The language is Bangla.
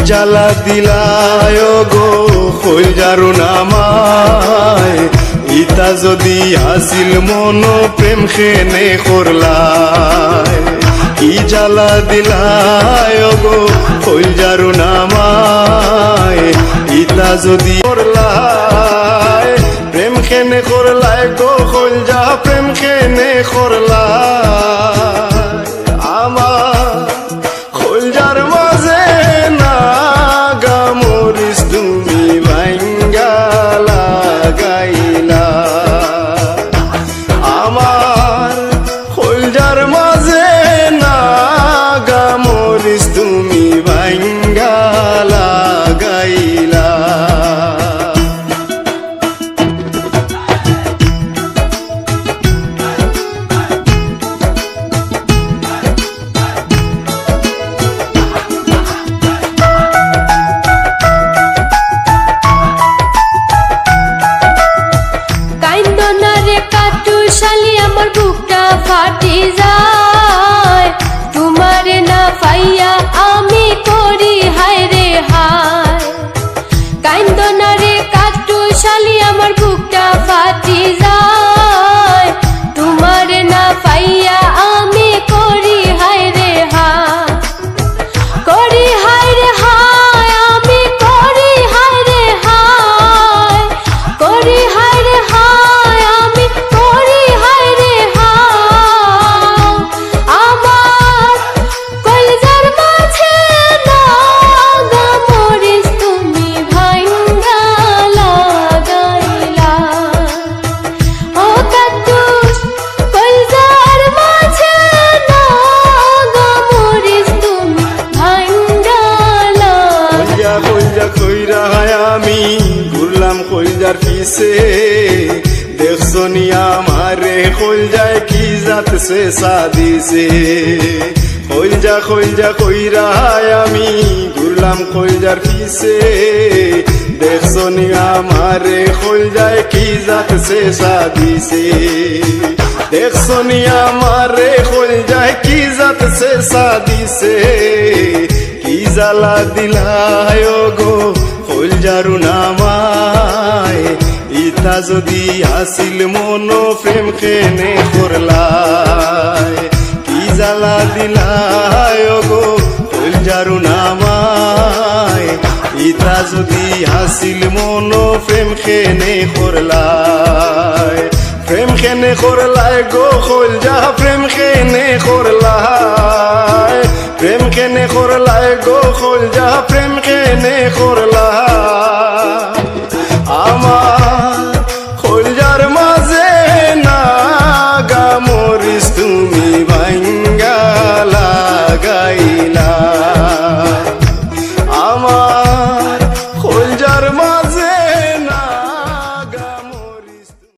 জ্বালা দিলায় গো কইজারু নামায় ইতা যদি আসিল মন প্রেম খেনে করলায় কি জ্বালা দিলায় গো কইজারু নামায় ইতা যদি করলায় প্রেম খেনে করলায় গো কইজা প্রেম খেনে করলায় আমার কইজার মাঝে না গামরিস তুমি ভাঙ্গা লাগাইলা আমার কইজার মাঝে না গামরিস তুমি ভাঙ্গা লাগাইলা আমার বুকটা ফাটি যায় তোমারে না পাইয়া আমি করি হায় রে হায় কাইন্দনা রে কাটু শালি আমার বুকটা ফাটি যায় তোমারে না পাইয়া আমি করি হায় রে হায় করি হায় রে হায় আমি করি হায় রে হায় করি হায় রে হায় আমি করি হায় রে হায় আমার কলিজার মাঝে না গামরিস তুমি ভাঙ্গা লাগাইলা ও কাটুস কলিজার মাঝে না গামরিস তুমি ভাঙ্গা কইজা কইজা কইরা আমি ঘুরলাম কইজার পিছে দেখছো নি আমারে কইজায় কি জাত সে সাদিছে কইজা কইজা কইরা আমি ঘুরলাম কইজার পিছে দেখছো নি আমারে কইজায় কি জাত সে সাদিছে দেখছো নি আমারে কইজায় কি জাত সে সাদিছে কি জ্বালা দিলায় গো কইজারু নামায় ইতা যদি আসিল মন প্রেম খেনে করলায় কি জ্বালা দিলায় গো কইজারু নামায় ইতা যদি আসিল মন প্রেম খেনে করলায় প্রেম খেনে করলায় গো কইজা প্রেম খেনে করলায় প্রেম খেনে করলায় গো কইজা প্রেম খেনে করলায়